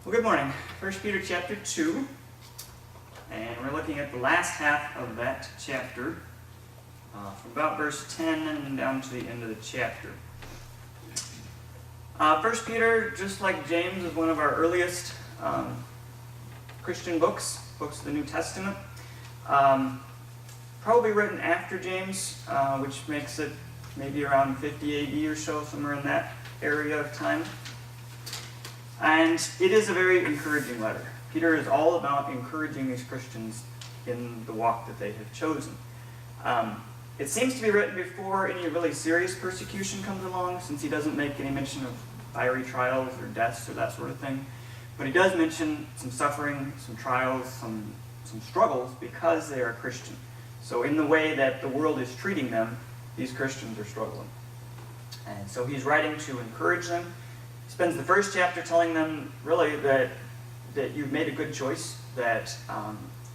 Well, good morning. 1 Peter chapter 2, and we're looking at the last half of that chapter, from about verse 10 and down to the end of the chapter. 1 Peter, just like James, is one of our earliest Christian books of the New Testament. Probably written after James, which makes it maybe around 50 AD or so, somewhere in that area of time. And it is a very encouraging letter. Peter is all about encouraging these Christians in the walk that they have chosen. It seems to be written before any really serious persecution comes along, since he doesn't make any mention of fiery trials or deaths or that sort of thing. But he does mention some suffering, some trials, some struggles because they are Christian. So in the way that the world is treating them, these Christians are struggling. And so he's writing to encourage them. He spends the first chapter telling them really that you've made a good choice, that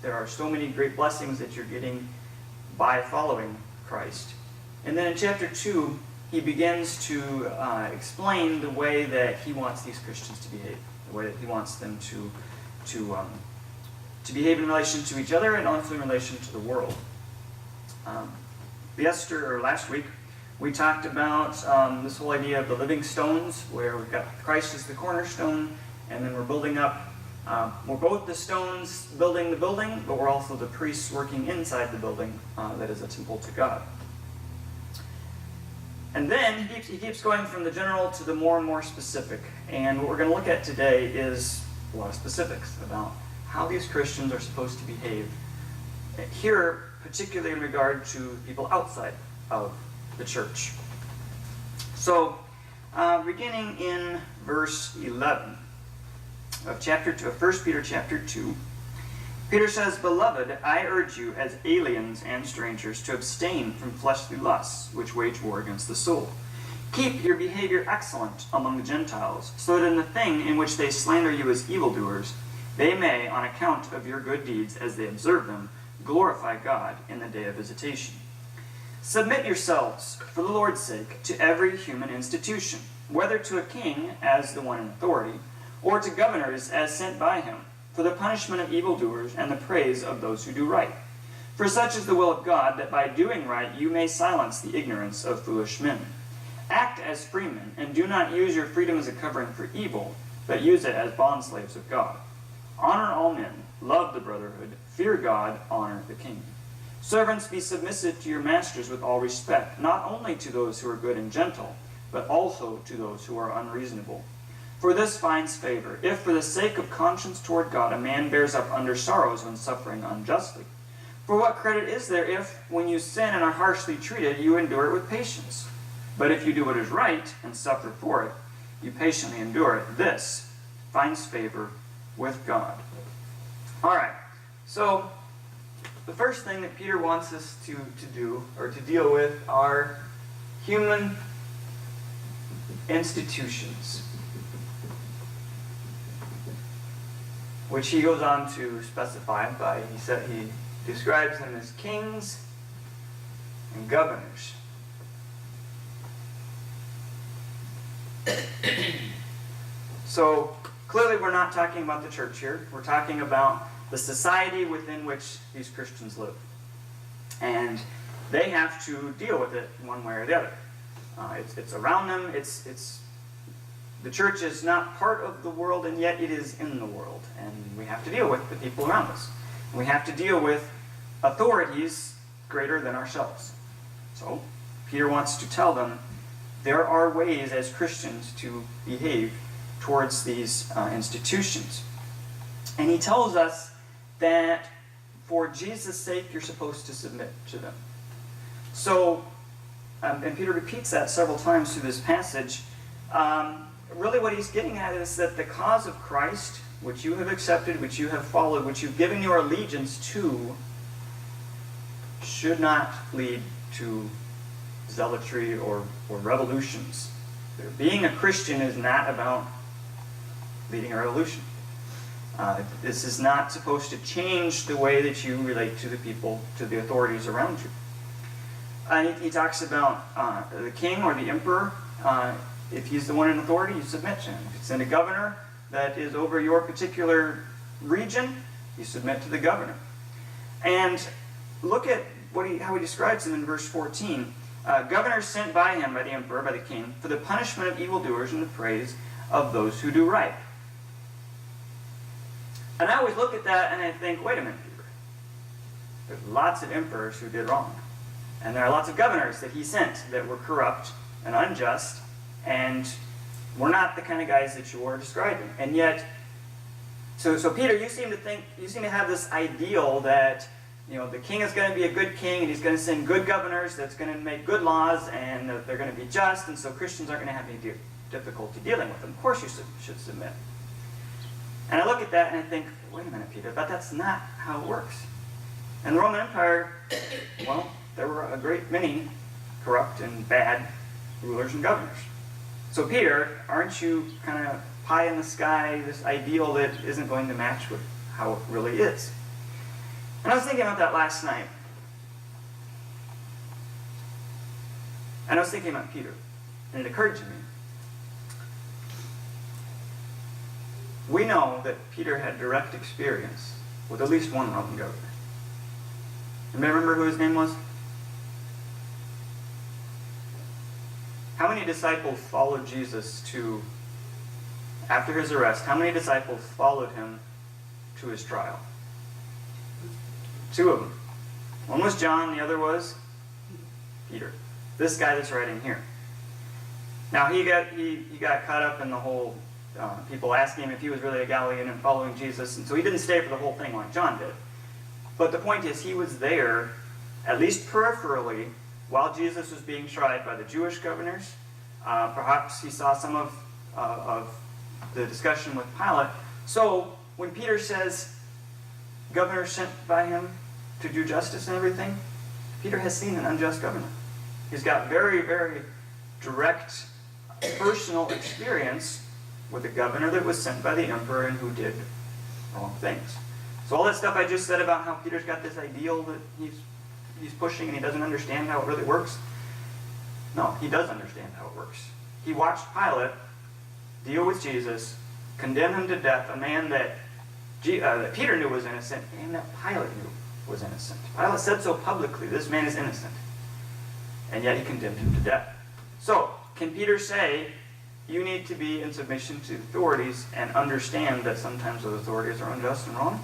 there are so many great blessings that you're getting by following Christ. And then in chapter 2, he begins to explain the way that he wants these Christians to behave, the way that he wants them to behave in relation to each other and also in relation to the world. Last week, we talked about this whole idea of the living stones, where we've got Christ as the cornerstone, and then we're building up. We're both the stones building the building, but we're also the priests working inside the building that is a temple to God. And then he keeps going from the general to the more and more specific. And what we're going to look at today is a lot of specifics about how these Christians are supposed to behave. Here, particularly in regard to people outside of the church. So, beginning in verse 11 of chapter 2, of 1 Peter chapter 2, Peter says, "Beloved, I urge you as aliens and strangers to abstain from fleshly lusts, which wage war against the soul. Keep your behavior excellent among the Gentiles, so that in the thing in which they slander you as evildoers, they may, on account of your good deeds as they observe them, glorify God in the day of visitation. Submit yourselves, for the Lord's sake, to every human institution, whether to a king as the one in authority, or to governors as sent by him, for the punishment of evildoers and the praise of those who do right. For such is the will of God, that by doing right you may silence the ignorance of foolish men. Act as freemen, and do not use your freedom as a covering for evil, but use it as bondslaves of God. Honor all men, love the brotherhood, fear God, honor the king. Servants, be submissive to your masters with all respect, not only to those who are good and gentle, but also to those who are unreasonable. For this finds favor, if for the sake of conscience toward God a man bears up under sorrows when suffering unjustly. For what credit is there if, when you sin and are harshly treated, you endure it with patience? But if you do what is right and suffer for it, you patiently endure it. This finds favor with God." All right, so the first thing that Peter wants us to do, or to deal with, are human institutions, which he goes on to specify by, he describes them as kings and governors. So, clearly we're not talking about the church here. We're talking about the society within which these Christians live. And they have to deal with it one way or the other. It's around them. The church is not part of the world, and yet it is in the world. And we have to deal with the people around us. And we have to deal with authorities greater than ourselves. So, Peter wants to tell them there are ways as Christians to behave towards these institutions. And he tells us that for Jesus' sake, you're supposed to submit to them. So, and Peter repeats that several times through this passage. Really what he's getting at is that the cause of Christ, which you have accepted, which you have followed, which you've given your allegiance to, should not lead to zealotry or revolutions. Being a Christian is not about leading a revolution. This is not supposed to change the way that you relate to the people, to the authorities around you. He talks about the king or the emperor. If he's the one in authority, you submit to him. If it's in a governor, that is over your particular region, you submit to the governor. And look at how he describes him in verse 14. Governors sent by him, by the emperor, by the king, for the punishment of evildoers and the praise of those who do right. And I always look at that and I think, wait a minute, Peter. There's lots of emperors who did wrong. And there are lots of governors that he sent that were corrupt and unjust, and we're not the kind of guys that you are describing. And yet, so Peter, you seem to have this ideal that, the king is going to be a good king, and he's going to send good governors that's going to make good laws, and they're going to be just, and so Christians aren't going to have any difficulty dealing with them. Of course you should submit. And I look at that and I think, wait a minute, Peter, but that's not how it works. In the Roman Empire, well, there were a great many corrupt and bad rulers and governors. So Peter, aren't you kind of pie in the sky, this ideal that isn't going to match with how it really is? And I was thinking about that last night. And I was thinking about Peter. And it occurred to me. We know that Peter had direct experience with at least one Roman governor. Anybody remember who his name was? How many disciples followed Jesus after his arrest, how many disciples followed him to his trial? 2 of them. One was John, the other was Peter. This guy that's writing here. Now he got caught up in the whole people asking him if he was really a Galilean and following Jesus, and so he didn't stay for the whole thing like John did. But the point is, he was there, at least peripherally, while Jesus was being tried by the Jewish governors. Perhaps he saw some of the discussion with Pilate. So when Peter says, governor sent by him to do justice and everything, Peter has seen an unjust governor. He's got very, very direct personal experience with a governor that was sent by the emperor and who did wrong things. So all that stuff I just said about how Peter's got this ideal that he's pushing and he doesn't understand how it really works. No, he does understand how it works. He watched Pilate deal with Jesus, condemn him to death, a man that Peter knew was innocent and that Pilate knew was innocent. Pilate said so publicly, this man is innocent. And yet he condemned him to death. So, can Peter say, you need to be in submission to authorities and understand that sometimes those authorities are unjust and wrong?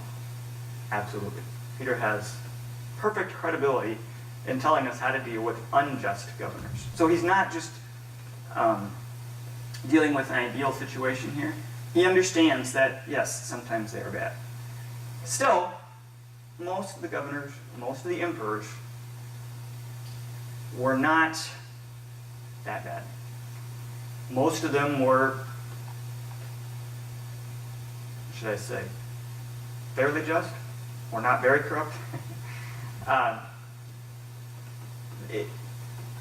Absolutely. Peter has perfect credibility in telling us how to deal with unjust governors. So he's not just dealing with an ideal situation here. He understands that, yes, sometimes they are bad. Still, most of the governors, most of the emperors were not that bad. Most of them were, what should I say, fairly just, or not very corrupt.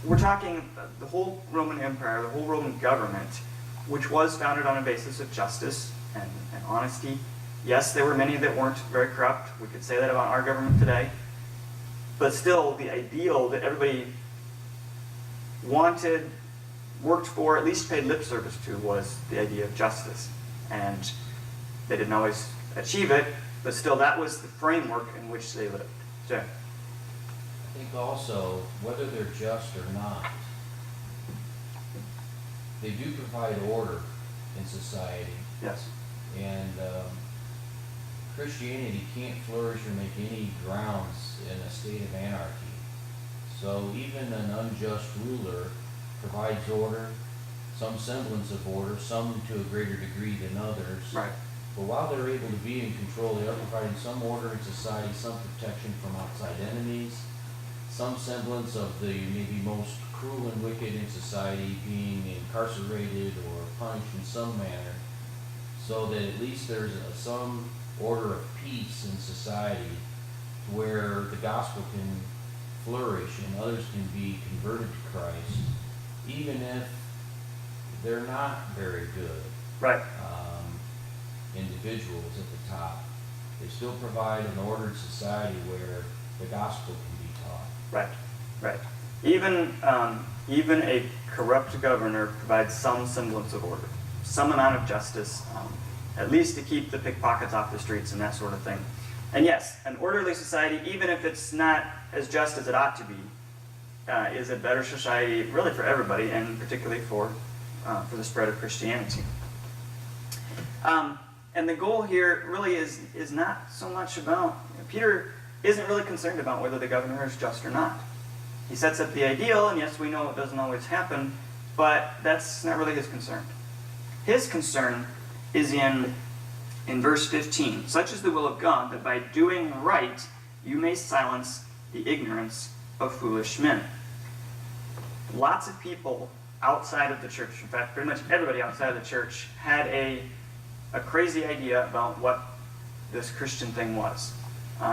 We're talking the whole Roman Empire, the whole Roman government, which was founded on a basis of justice and honesty. Yes, there were many that weren't very corrupt. We could say that about our government today. But still, the ideal that everybody wanted, worked for, at least paid lip service to, was the idea of justice. And they didn't always achieve it, but still that was the framework in which they lived. Jay? I think also, whether they're just or not, they do provide order in society. Yes. And Christianity can't flourish or make any grounds in a state of anarchy. So even an unjust ruler provides order, some semblance of order, some to a greater degree than others. Right. But while they're able to be in control, they are providing some order in society, some protection from outside enemies, some semblance of the maybe most cruel and wicked in society being incarcerated or punished in some manner, so that at least there's some order of peace in society where the gospel can flourish and others can be converted to Christ, even if they're not very good. Right. Individuals at the top. They still provide an ordered society where the gospel can be taught. Right, right. Even a corrupt governor provides some semblance of order, some amount of justice, at least to keep the pickpockets off the streets and that sort of thing. And yes, an orderly society, even if it's not as just as it ought to be, is a better society really for everybody, and particularly for the spread of Christianity. And the goal here really is not so much about, Peter isn't really concerned about whether the governor is just or not. He sets up the ideal, and yes, we know it doesn't always happen, but that's not really his concern. His concern is in verse 15. Such is the will of God, that by doing right you may silence the ignorance of foolish men. Lots of people outside of the church, in fact, pretty much everybody outside of the church, had a crazy idea about what this Christian thing was.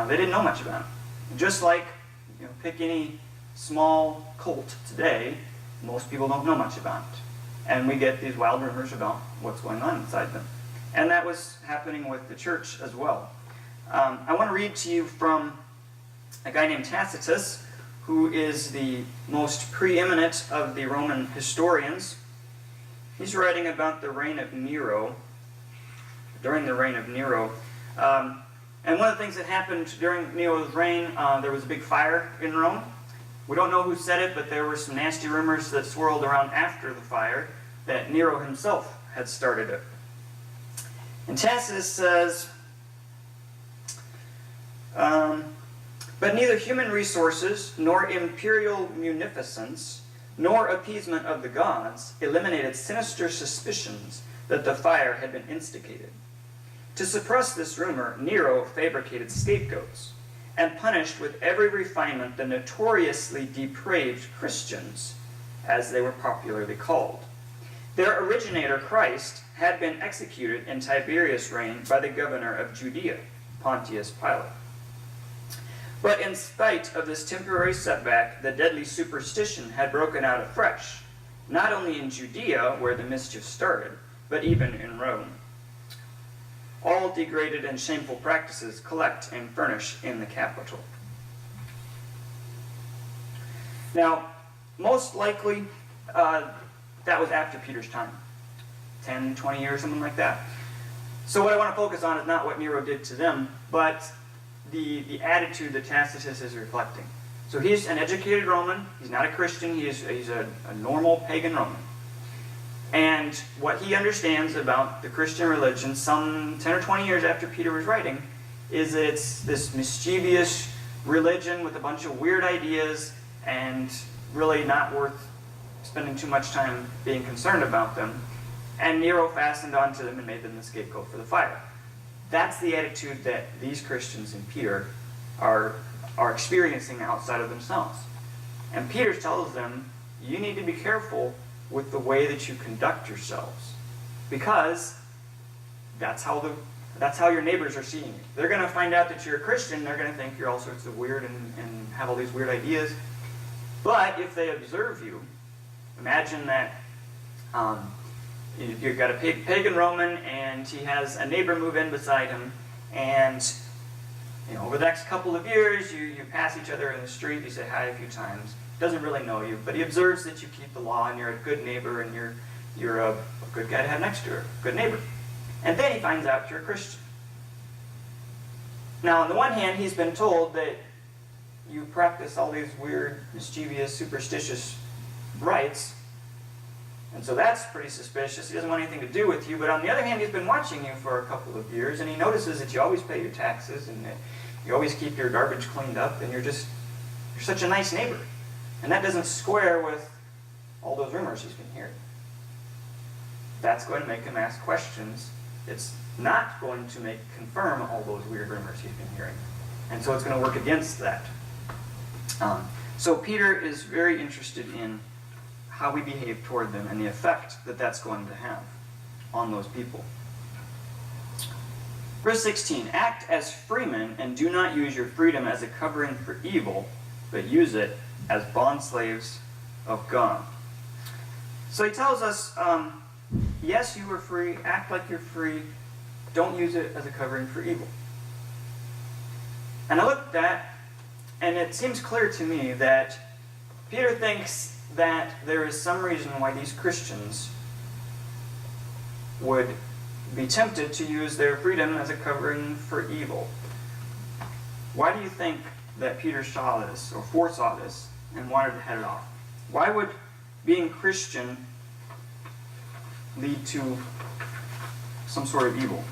They didn't know much about it. Just like, pick any small cult today, most people don't know much about it. And we get these wild rumors about what's going on inside them. And that was happening with the church as well. I want to read to you from a guy named Tacitus, who is the most preeminent of the Roman historians. He's writing about the reign of Nero, during the reign of Nero. And one of the things that happened during Nero's reign, there was a big fire in Rome. We don't know who said it, but there were some nasty rumors that swirled around after the fire that Nero himself had started it. And Tacitus says, but neither human resources, nor imperial munificence, nor appeasement of the gods eliminated sinister suspicions that the fire had been instigated. To suppress this rumor, Nero fabricated scapegoats and punished with every refinement the notoriously depraved Christians, as they were popularly called. Their originator, Christ, had been executed in Tiberius' reign by the governor of Judea, Pontius Pilate. But in spite of this temporary setback, the deadly superstition had broken out afresh, not only in Judea, where the mischief started, but even in Rome. All degraded and shameful practices collect and furnish in the capital. Now, most likely, that was after Peter's time. 10, 20 years, something like that. So what I want to focus on is not what Nero did to them, but the attitude that Tacitus is reflecting. So he's an educated Roman. He's not a Christian. He's a normal pagan Roman. And what he understands about the Christian religion, some 10 or 20 years after Peter was writing, is that it's this mischievous religion with a bunch of weird ideas and really not worth spending too much time being concerned about them. And Nero fastened onto them and made them the scapegoat for the fire. That's the attitude that these Christians in Peter are experiencing outside of themselves. And Peter tells them, you need to be careful with the way that you conduct yourselves, because that's how your neighbors are seeing you. They're going to find out that you're a Christian. They're going to think you're all sorts of weird and have all these weird ideas. But if they observe you, imagine that you've got a pagan Roman, and he has a neighbor move in beside him, and over the next couple of years, you pass each other in the street, you say hi a few times. Doesn't really know you, but he observes that you keep the law, and you're a good neighbor, and you're a good guy to have next to her, good neighbor. And then he finds out you're a Christian. Now, on the one hand, he's been told that you practice all these weird, mischievous, superstitious rites, and so that's pretty suspicious. He doesn't want anything to do with you. But on the other hand, he's been watching you for a couple of years, and he notices that you always pay your taxes, and that you always keep your garbage cleaned up, and you're such a nice neighbor. And that doesn't square with all those rumors he's been hearing. That's going to make him ask questions. It's not going to confirm all those weird rumors he's been hearing. And so it's going to work against that. So Peter is very interested in how we behave toward them and the effect that that's going to have on those people. Verse 16, act as freemen and do not use your freedom as a covering for evil, but use it as bondslaves of God. So he tells us, yes, you are free, act like you're free, don't use it as a covering for evil. And I looked at that, and it seems clear to me that Peter thinks that there is some reason why these Christians would be tempted to use their freedom as a covering for evil. Why do you think that Peter saw this, or foresaw this, and wanted to head it off? Why would being Christian lead to some sort of evil?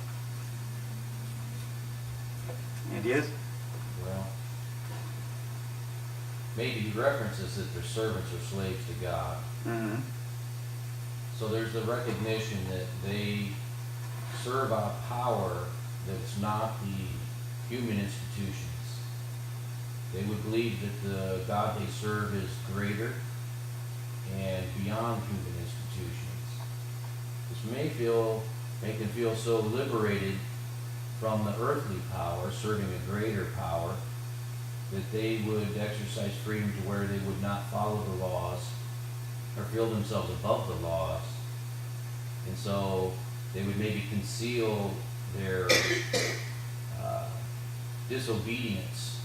Any ideas? Well, maybe he references that their servants are slaves to God. Mm-hmm. So there's the recognition that they serve a power that's not the human institutions. They would believe that the God they serve is greater and beyond human institutions. This make them feel so liberated from the earthly power, serving a greater power, that they would exercise freedom to where they would not follow the laws or feel themselves above the laws. And so they would maybe conceal their disobedience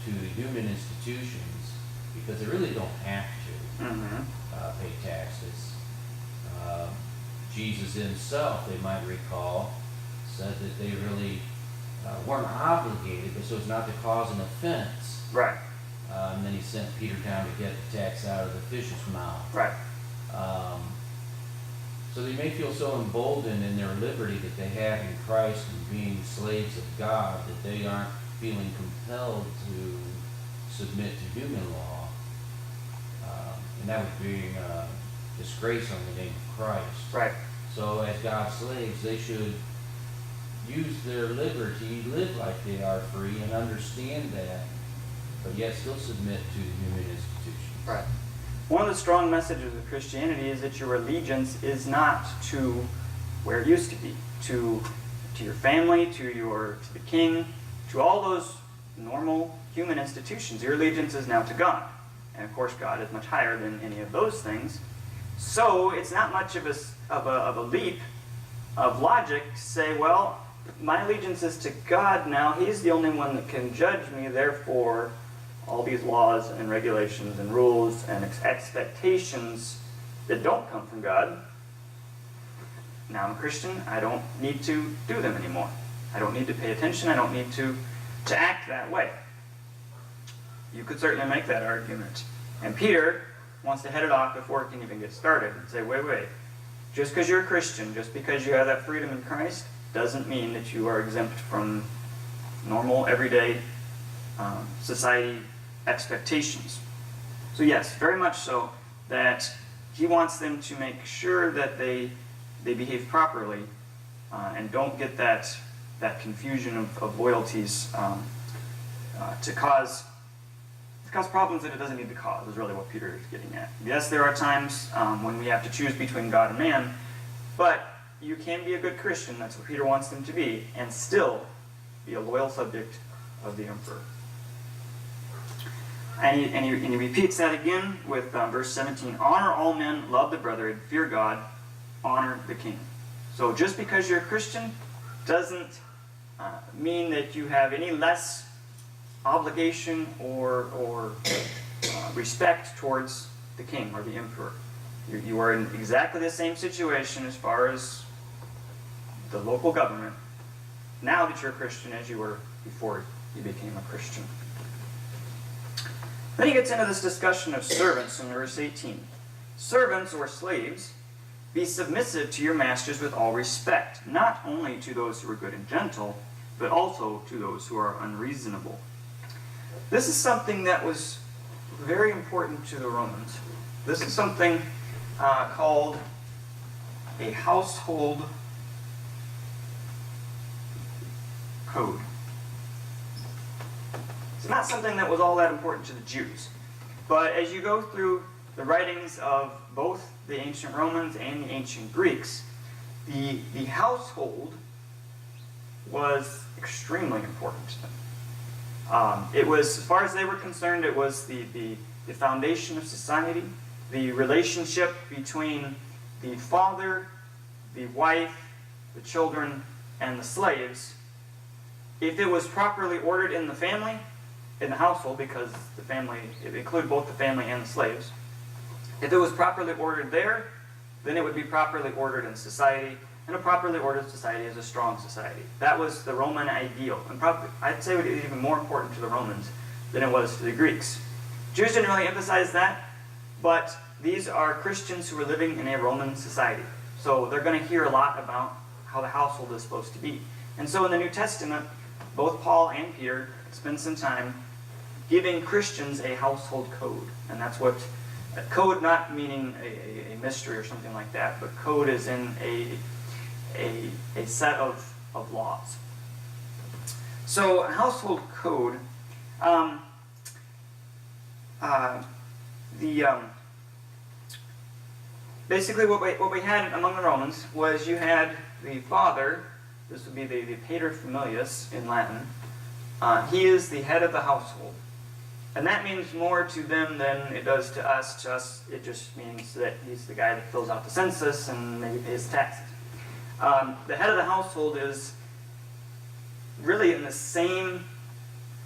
to the human institutions because they really don't have to pay taxes. Jesus himself, they might recall, said that they really weren't obligated, but so as not to cause an offense. Right. And then he sent Peter down to get the tax out of the fish's mouth. Right. So they may feel so emboldened in their liberty that they have in Christ and being slaves of God that they aren't feeling compelled to submit to human law. And that would be a disgrace on the name of Christ. Right. So as God's slaves, they should use their liberty, live like they are free, and understand that, but yet still submit to human institutions. Right. One of the strong messages of Christianity is that your allegiance is not to where it used to be, to your family, to the king, to all those normal human institutions. Your allegiance is now to God. And of course God is much higher than any of those things. So it's not much of a leap of logic to say, well, my allegiance is to God now. He's the only one that can judge me, therefore all these laws and regulations and rules and expectations that don't come from God, now I'm a Christian, I don't need to do them anymore. I don't need to pay attention, I don't need to act that way. You could certainly make that argument. And Peter wants to head it off before it can even get started and say, wait, just because you're a Christian, just because you have that freedom in Christ, doesn't mean that you are exempt from normal, everyday society expectations. So yes, very much so that he wants them to make sure that they behave properly and don't get that confusion of loyalties to cause problems that it doesn't need to cause, is really what Peter is getting at. Yes, there are times when we have to choose between God and man, but you can be a good Christian, that's what Peter wants them to be, and still be a loyal subject of the emperor. And he repeats that again with verse 17. Honor all men, love the brethren, fear God, honor the king. So just because you're a Christian doesn't mean that you have any less obligation or respect towards the king or the emperor. You are in exactly the same situation as far as the local government now that you're a Christian as you were before you became a Christian. Then he gets into this discussion of servants in verse 18. Servants or slaves, be submissive to your masters with all respect, not only to those who are good and gentle, but also to those who are unreasonable. This is something that was very important to the Romans. This is something called a household code. It's not something that was all that important to the Jews. But as you go through the writings of both the ancient Romans and the ancient Greeks, the household was extremely important to them. It was, as far as they were concerned, it was the foundation of society, the relationship between the father, the wife, the children, and the slaves. If it was properly ordered in the family, in the household, because the family, it included both the family and the slaves. If it was properly ordered there, then it would be properly ordered in society, and a properly ordered society is a strong society. That was the Roman ideal, and probably, I'd say it was even more important to the Romans than it was to the Greeks. Jews didn't really emphasize that, but these are Christians who were living in a Roman society. So they're going to hear a lot about how the household is supposed to be. And so in the New Testament, both Paul and Peter spend some time giving Christians a household code. And that's what, code not meaning a mystery or something like that, but code is in a set of laws. So a household code, basically what we had among the Romans was you had the father, this would be the pater familias in Latin. He is the head of the household. And that means more to them than it does to us. To us, it just means that he's the guy that fills out the census and maybe pays taxes. The head of the household is really in the same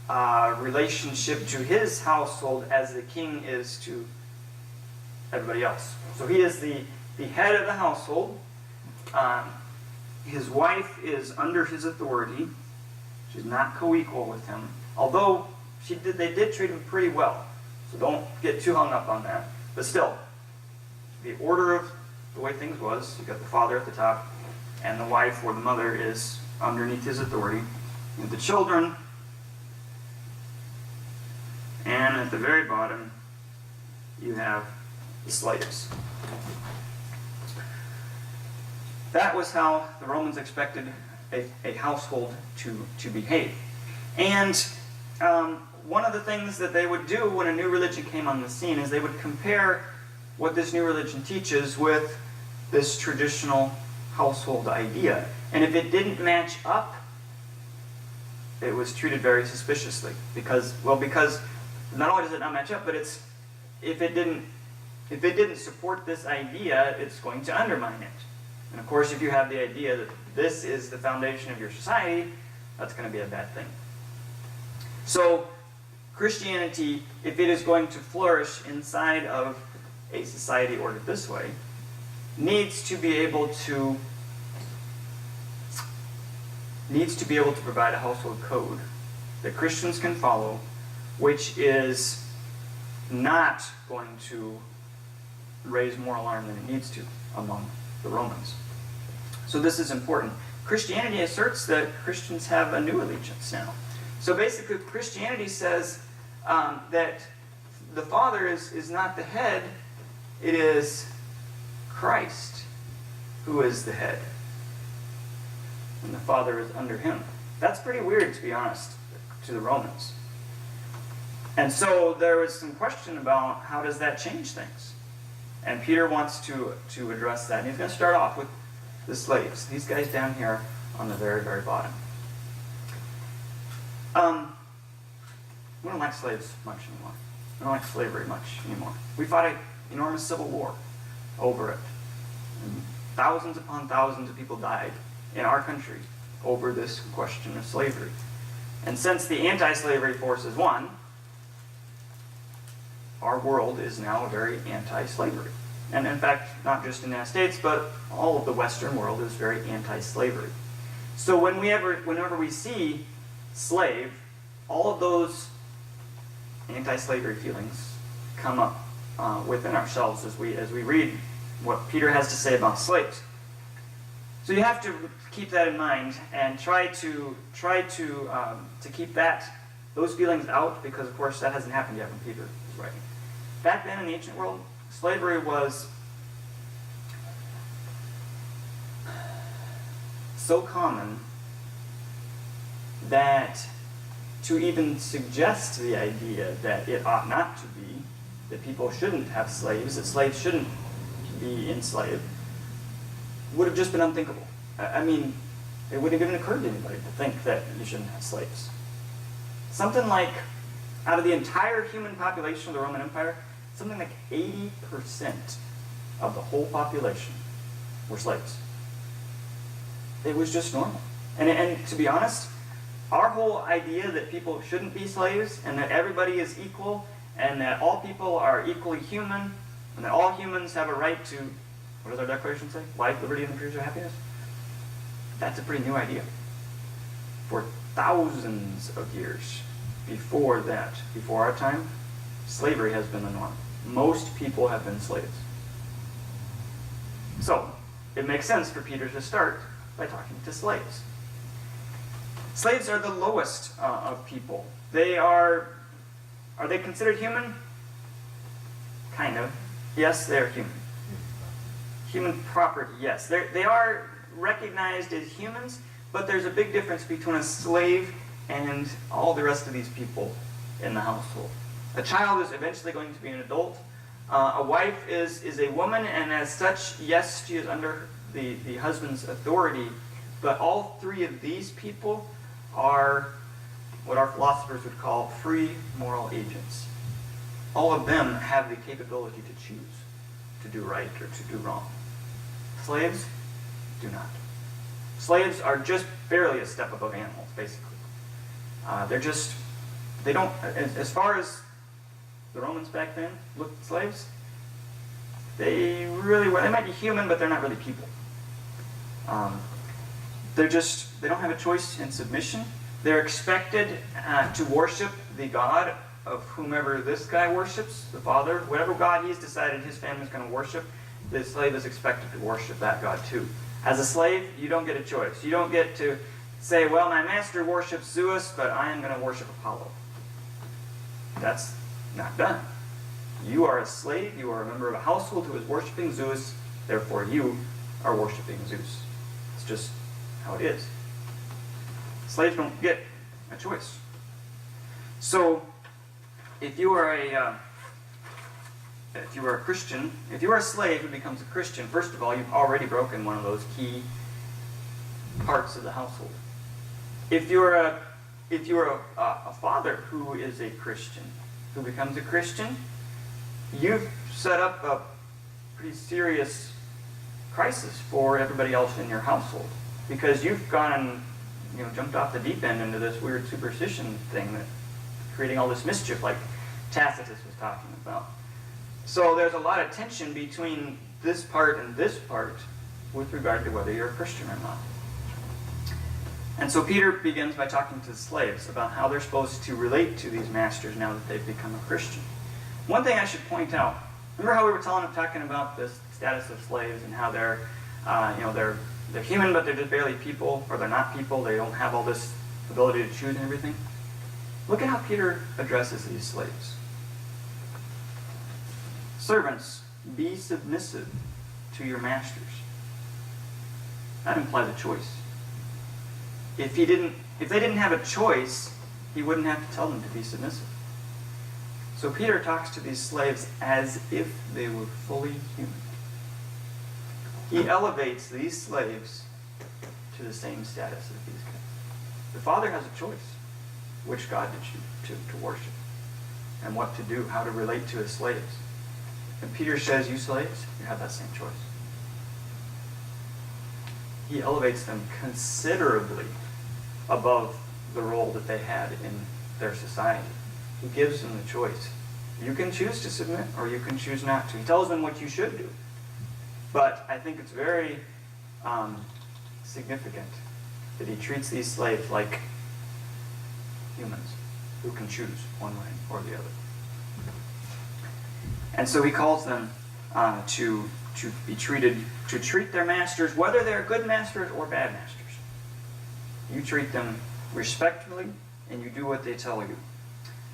relationship to his household as the king is to everybody else. So he is the head of the household. His wife is under his authority. She's not co-equal with him. Although they did treat him pretty well. So don't get too hung up on that. But still, the order of the way things was, you got the father at the top, and the wife or the mother is underneath his authority. You have the children, and at the very bottom, you have the slaves. That was how the Romans expected a household to behave. And one of the things that they would do when a new religion came on the scene is they would compare what this new religion teaches with this traditional household idea. And if it didn't match up, it was treated very suspiciously. Because not only does it not match up, but if it didn't support this idea, it's going to undermine it. And of course, if you have the idea that this is the foundation of your society, that's going to be a bad thing. So Christianity, if it is going to flourish inside of a society ordered this way, needs to be able to provide a household code that Christians can follow, which is not going to raise more alarm than it needs to among the Romans. So this is important. Christianity asserts that Christians have a new allegiance now. So basically, Christianity says that the Father is not the head, it is Christ who is the head. And the Father is under him. That's pretty weird, to be honest, to the Romans. And so there was some question about how does that change things. And Peter wants to address that. And he's going to start off with the slaves. These guys down here on the very, very bottom. We don't like slaves much anymore. We don't like slavery much anymore. We fought an enormous civil war over it. And thousands upon thousands of people died in our country over this question of slavery. And since the anti-slavery forces won, our world is now very anti-slavery. And in fact, not just in the United States, but all of the Western world is very anti-slavery. So whenever we see slave, all of those anti-slavery feelings come up within ourselves as we read what Peter has to say about slaves. So you have to keep that in mind and try to keep those feelings out, because of course that hasn't happened yet when Peter is writing. Back then in the ancient world, slavery was so common that to even suggest the idea that it ought not to be, that people shouldn't have slaves, that slaves shouldn't be enslaved, would have just been unthinkable. I mean, it wouldn't have even occurred to anybody to think that you shouldn't have slaves. Something like, out of the entire human population of the Roman Empire, something like 80% of the whole population were slaves. It was just normal. And to be honest, our whole idea that people shouldn't be slaves, and that everybody is equal, and that all people are equally human, and that all humans have a right to, what does our Declaration say? Life, liberty, and the pursuit of happiness? that's a pretty new idea. For thousands of years before that, before our time, slavery has been the norm. Most people have been slaves. So, it makes sense for Peter to start by talking to slaves. Slaves are the lowest of people. Are they considered human? Kind of. Yes, they're human. Human property, yes. They are recognized as humans, but there's a big difference between a slave and all the rest of these people in the household. A child is eventually going to be an adult. A wife is a woman, and as such, yes, she is under the husband's authority, but all three of these people are what our philosophers would call free moral agents. All of them have the capability to choose to do right or to do wrong. Slaves do not. Slaves are just barely a step above animals, basically. They don't, as far as the Romans back then looked at slaves, they might be human, but they're not really people. They don't have a choice in submission. They're expected to worship the God of whomever this guy worships, the father, whatever God he's decided his family's going to worship, the slave is expected to worship that God too. As a slave, you don't get a choice. You don't get to say, well, my master worships Zeus, but I am going to worship Apollo. That's not done. You are a slave, you are a member of a household who is worshiping Zeus, therefore you are worshiping Zeus. It's just how it is. Slaves don't get a choice. So, if you are a Christian, if you are a slave who becomes a Christian, first of all, you've already broken one of those key parts of the household. If you're a father who is a Christian, who becomes a Christian, you've set up a pretty serious crisis for everybody else in your household, because you've gone and jumped off the deep end into this weird superstition thing that creating all this mischief, like Tacitus was talking about. So there's a lot of tension between this part and this part with regard to whether you're a Christian or not. And so Peter begins by talking to the slaves about how they're supposed to relate to these masters now that they've become a Christian. One thing I should point out, remember how we were talking about this status of slaves and how they're human, but they're just barely people, or they're not people, they don't have all this ability to choose and everything? Look at how Peter addresses these slaves. Servants, be submissive to your masters. That implies a choice. If they didn't have a choice, he wouldn't have to tell them to be submissive. So Peter talks to these slaves as if they were fully human. He elevates these slaves to the same status as these guys. The Father has a choice which God to worship and what to do, how to relate to his slaves. And Peter says, you slaves, you have that same choice. He elevates them considerably above the role that they had in their society. He gives them the choice. You can choose to submit or you can choose not to. He tells them what you should do. But I think it's very significant that he treats these slaves like humans who can choose one way or the other. And so he calls them to treat their masters, whether they're good masters or bad masters. You treat them respectfully, and you do what they tell you.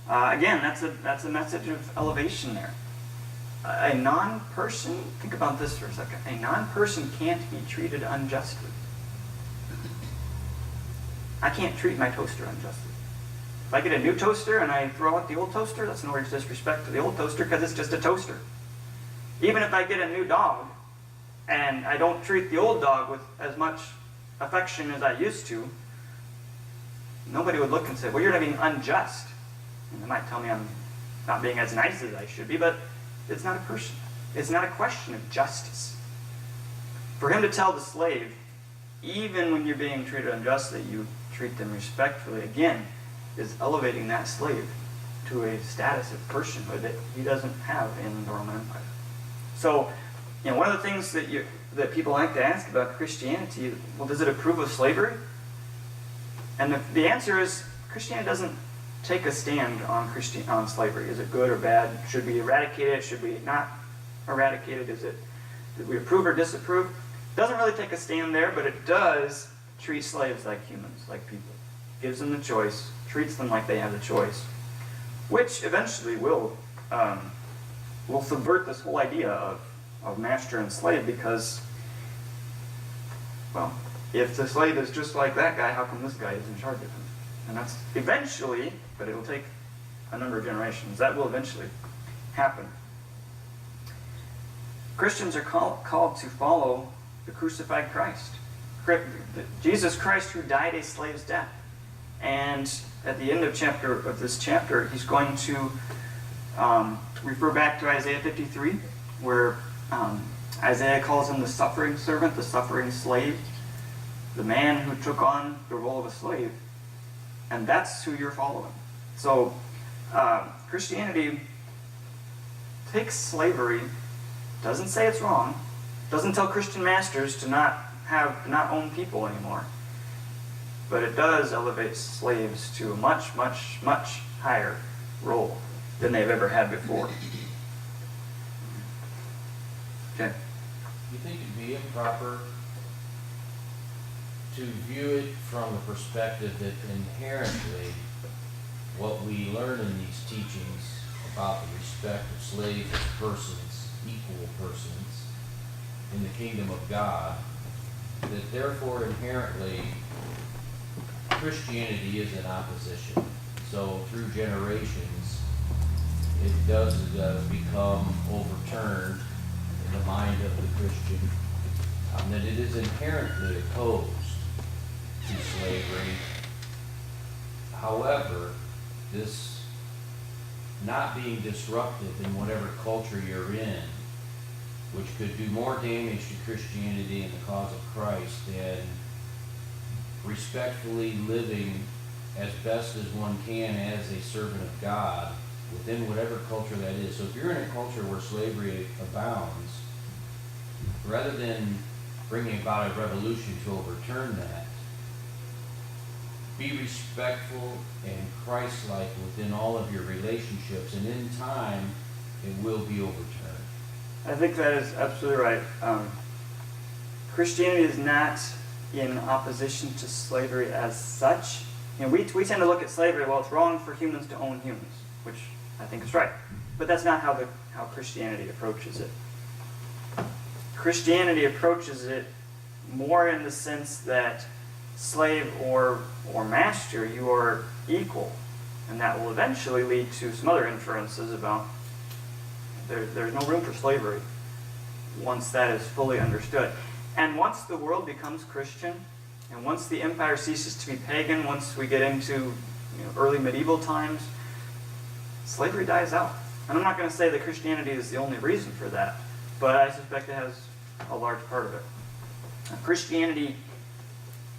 Again, that's a message of elevation there. A non-person, think about this for a second, a non-person can't be treated unjustly. I can't treat my toaster unjustly. If I get a new toaster and I throw out the old toaster, that's no disrespect to the old toaster because it's just a toaster. Even if I get a new dog and I don't treat the old dog with as much affection as I used to, nobody would look and say, well, you're not being unjust. And they might tell me I'm not being as nice as I should be, but it's not a person. It's not a question of justice. For him to tell the slave, even when you're being treated unjustly, you treat them respectfully, again, is elevating that slave to a status of personhood that he doesn't have in the Roman Empire. So one of the things that people like to ask about Christianity, well, does it approve of slavery? And the answer is, Christianity doesn't take a stand on slavery. Is it good or bad? Should we eradicate it? Should we not eradicate it? Did we approve or disapprove? It doesn't really take a stand there, but it does treat slaves like humans, like people. Gives them the choice, treats them like they have the choice, which eventually will subvert this whole idea of master and slave, because, well, if the slave is just like that guy, how come this guy is in charge of him? And that's eventually, but it'll take a number of generations, that will eventually happen. Christians are called to follow the crucified Christ. Jesus Christ, who died a slave's death. And at the end of this chapter, he's going to refer back to Isaiah 53, where Isaiah calls him the suffering servant, the suffering slave, the man who took on the role of a slave. And that's who you're following. So Christianity takes slavery, doesn't say it's wrong, doesn't tell Christian masters to not own people anymore, but it does elevate slaves to a much, much, much higher role than they've ever had before. Okay. You think it'd be improper to view it from the perspective that inherently what we learn in these teachings about the respect of slaves as persons, equal persons, in the kingdom of God, that therefore inherently Christianity is in opposition? So through generations, it does become overturned in the mind of the Christian, that it is inherently opposed to slavery. However, this not being disruptive in whatever culture you're in, which could do more damage to Christianity and the cause of Christ than respectfully living as best as one can as a servant of God within whatever culture that is. So if you're in a culture where slavery abounds, rather than bringing about a revolution to overturn that, be respectful and Christ-like within all of your relationships, and in time, it will be overturned. I think that is absolutely right. Christianity is not in opposition to slavery as such. We tend to look at slavery, well, it's wrong for humans to own humans, which I think is right. But that's not how Christianity approaches it. Christianity approaches it more in the sense that slave or master, you are equal. And that will eventually lead to some other inferences about there's no room for slavery once that is fully understood. And once the world becomes Christian, and once the empire ceases to be pagan, once we get into early medieval times, slavery dies out. And I'm not going to say that Christianity is the only reason for that, but I suspect it has a large part of it. Christianity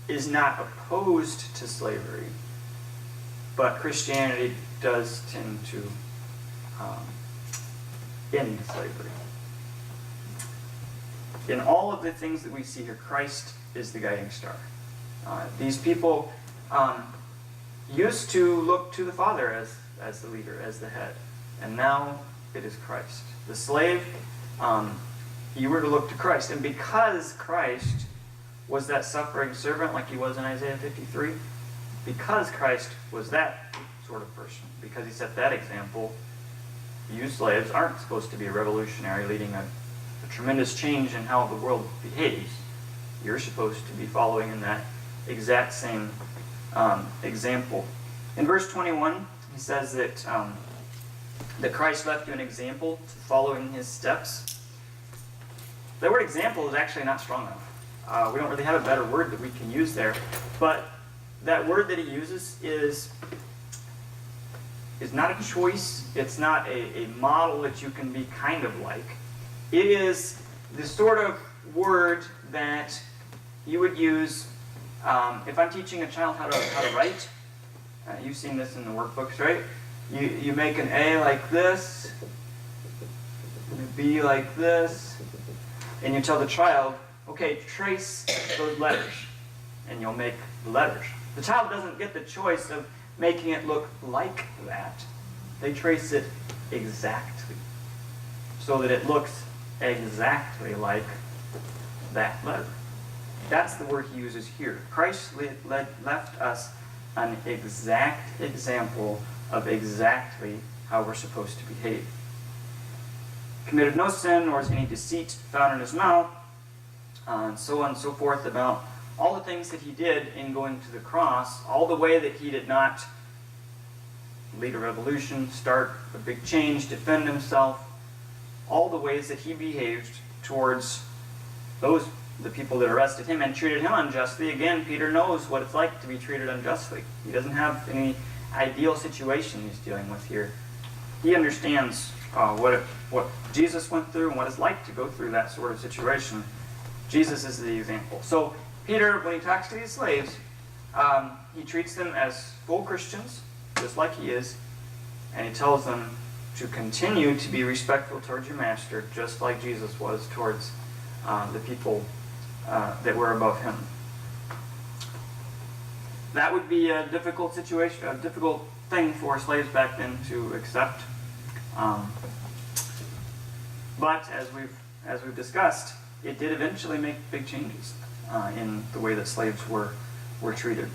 is not opposed to slavery, but Christianity does tend to end slavery. In all of the things that we see here, Christ is the guiding star. These people used to look to the Father as the leader, as the head, and now it is Christ. The slave, you were to look to Christ, and because Christ was that suffering servant like he was in Isaiah 53, because Christ was that sort of person, because he set that example, you slaves aren't supposed to be a revolutionary leading a tremendous change in how the world behaves. You're supposed to be following in that exact same example. In verse 21, he says that Christ left you an example to follow in his steps. The word example is actually not strong enough. We don't really have a better word that we can use there, but that word that he uses is not a choice. It's not a model that you can be kind of like. It is the sort of word that you would use if I'm teaching a child how to write. You've seen this in the workbooks, right? You make an A like this, and a B like this, and you tell the child, okay, trace those letters, and you'll make the letters. The child doesn't get the choice of making it look like that. They trace it exactly, so that it looks exactly like that letter. That's the word he uses here. Christ left us an exact example of exactly how we're supposed to behave. Committed no sin, nor is any deceit found in his mouth, and so on and so forth, about all the things that he did in going to the cross, all the way that he did not lead a revolution, start a big change, defend himself, all the ways that he behaved towards the people that arrested him and treated him unjustly. Again, Peter knows what it's like to be treated unjustly. He doesn't have any ideal situation he's dealing with here. He understands what Jesus went through and what it's like to go through that sort of situation. Jesus is the example. So Peter, when he talks to these slaves, he treats them as full Christians, just like he is, and he tells them to continue to be respectful towards your master, just like Jesus was towards the people that were above him. That would be a difficult situation, a difficult thing for slaves back then to accept. But as we've discussed, it did eventually make big changes in the way that slaves were treated.